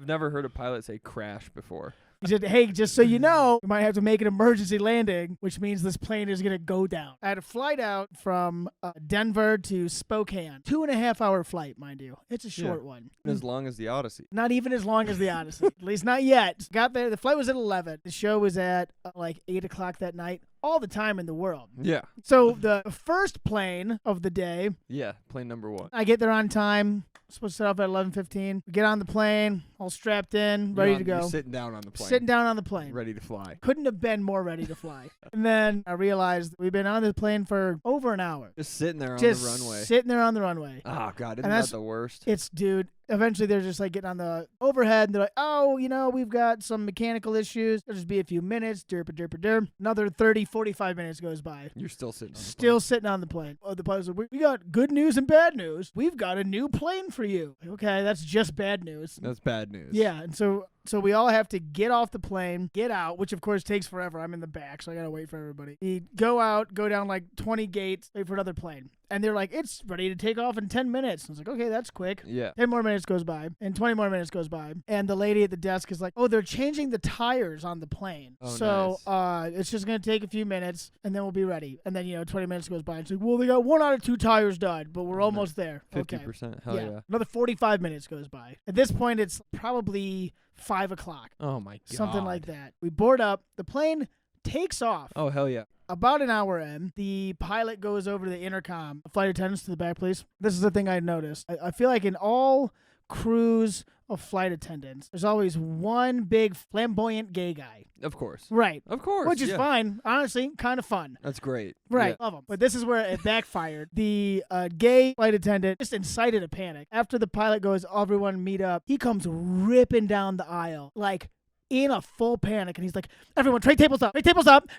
I've never heard a pilot say crash before. He said, hey, just so you know, we might have to make an emergency landing, which means this plane is going to go down. I had a flight out from Denver to Spokane. 2.5-hour flight, mind you. It's a short one. As long as the Odyssey. Not even as long as the Odyssey. At least not yet. Got there. The flight was at 11. The show was at like 8 o'clock that night. All the time in the world. Yeah. So the first plane of the day. Yeah, plane number 1. I get there on time. Supposed to set off at 11:15. We get on the plane, all strapped in, ready to go. You're sitting down on the plane. Sitting down on the plane. Ready to fly. Couldn't have been more ready to fly. And then I realized we've been on the plane for over an hour. Just sitting there on the runway. Sitting there on the runway. Oh, God. Isn't that the worst? Dude, eventually they're just like getting on the overhead. And they're like, oh, we've got some mechanical issues. There'll just be a few minutes. Derp. Another 30, 45 minutes goes by. You're still sitting on the plane. Still sitting on the plane. Oh, the pilot's like, we got good news and bad news. We've got a new plane for you. Like, okay, that's just bad news. That's bad news. Yeah, and so we all have to get off the plane, get out, which of course takes forever. I'm in the back, so I gotta wait for everybody. We go out, go down like 20 gates, wait for another plane. And they're like, it's ready to take off in 10 minutes. I was like, okay, that's quick. Yeah. 10 more minutes goes by, and 20 more minutes goes by. And the lady at the desk is like, oh, they're changing the tires on the plane. Oh, so nice. It's just going to take a few minutes, and then we'll be ready. And then, 20 minutes goes by. And she's like, well, they got 1 out of 2 tires done, but we're almost there. 50%. Hell yeah. Another 45 minutes goes by. At this point, it's probably 5 o'clock. Oh, my God. Something like that. We board up. The plane takes off. Oh, hell yeah. About an hour in, the pilot goes over to the intercom. Flight attendants to the back, please. This is the thing I noticed. I feel like in all crews of flight attendants, there's always one big flamboyant gay guy. Of course. Right. Of course. Which is fine. Honestly, kind of fun. That's great. Right. Yeah. Love them. But this is where it backfired. The gay flight attendant just incited a panic. After the pilot goes, everyone meet up, he comes ripping down the aisle. Like, in a full panic, and he's like, everyone, tray tables up,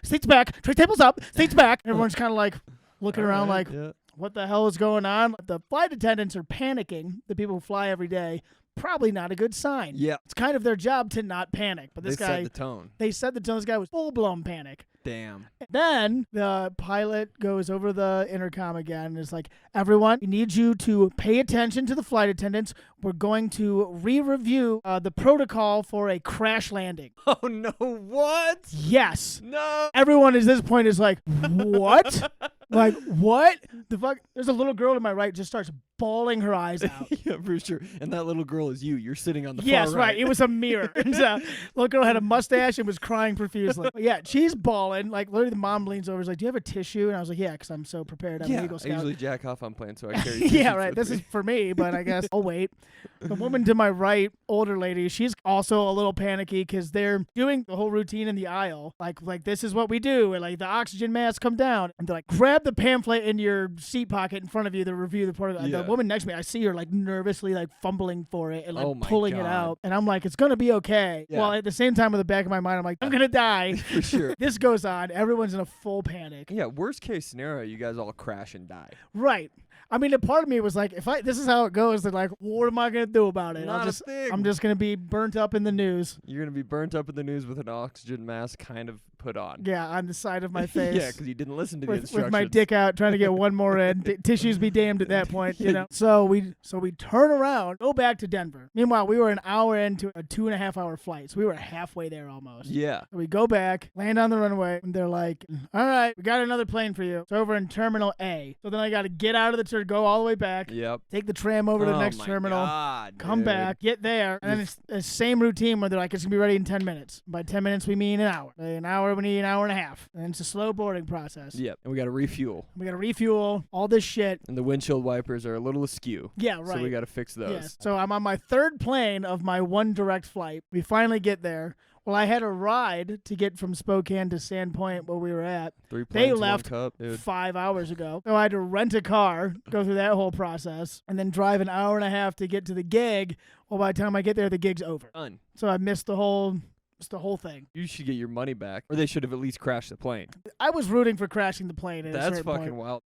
seats back, tray tables up, seats back. And everyone's kind of like looking around like, what the hell is going on? The flight attendants are panicking, the people who fly every day. Probably not a good sign. Yeah. It's kind of their job to not panic. But this guy... They set the tone. They set the tone. This guy was full-blown panic. Damn. Then the pilot goes over the intercom again and is like, everyone, we need you to pay attention to the flight attendants. We're going to re-review the protocol for a crash landing. Oh, no. What? Yes. No. Everyone at this point is like, what? Like, what? The fuck? There's a little girl to my right just starts bawling her eyes out. Yeah, for sure. And that little girl is you. You're sitting on the yes, far right. It was a mirror. And, little girl had a mustache and was crying profusely. But yeah, she's bawling. Like, literally the mom leans over and is like, do you have a tissue? And I was like, yeah, because I'm so prepared. I'm an Eagle Scout. I usually jack off on planes, so I carry yeah, right. This is for me, but I guess I'll wait. The woman to my right, older lady, she's also a little panicky because they're doing the whole routine in the aisle. Like this is what we do. And like the oxygen masks come down. And they're like, grab the pamphlet in your seat pocket in front of you to review the protocol. Yeah. The woman next to me, I see her like nervously like fumbling for it and like pulling God. it out. And I'm like, it's going to be okay. Yeah. Well, at the same time, in the back of my mind, I'm like, I'm going to die. For sure. This goes on. Everyone's in a full panic. Yeah, worst case scenario, you guys all crash and die. Right. I mean, a part of me was like, this is how it goes, then like, what am I going to do about it? Not a thing. I'm just going to be burnt up in the news. You're going to be burnt up in the news with an oxygen mask kind of put on. Yeah, on the side of my face. Yeah, because you didn't listen to the instructions. With my dick out, trying to get one more in. Tissues be damned at that point, So we turn around, go back to Denver. Meanwhile, we were an hour into a 2.5-hour flight, so we were halfway there almost. Yeah. So we go back, land on the runway, and they're like, all right, we got another plane for you. It's over in Terminal A. So then I got to get out of the turn, go all the way back. Yep. Take the tram over to the next terminal. God, come back, get there, and then it's the same routine where they're like, it's going to be ready in 10 minutes. By 10 minutes, we mean an hour. By an hour, we need an hour and a half. And it's a slow boarding process. Yep. And we got to refuel. We got to refuel, all this shit. And the windshield wipers are a little askew. Yeah, right. So we got to fix those. Yes. So I'm on my third plane of my one direct flight. We finally get there. Well, I had a ride to get from Spokane to Sandpoint where we were at. 3 planes, They left 1 cup, dude. 5 hours ago. So I had to rent a car, go through that whole process, and then drive an hour and a half to get to the gig. Well, by the time I get there, the gig's over. Done. So I missed the whole thing. You should get your money back. Or they should have at least crashed the plane. I was rooting for crashing the plane. That's fucking wild.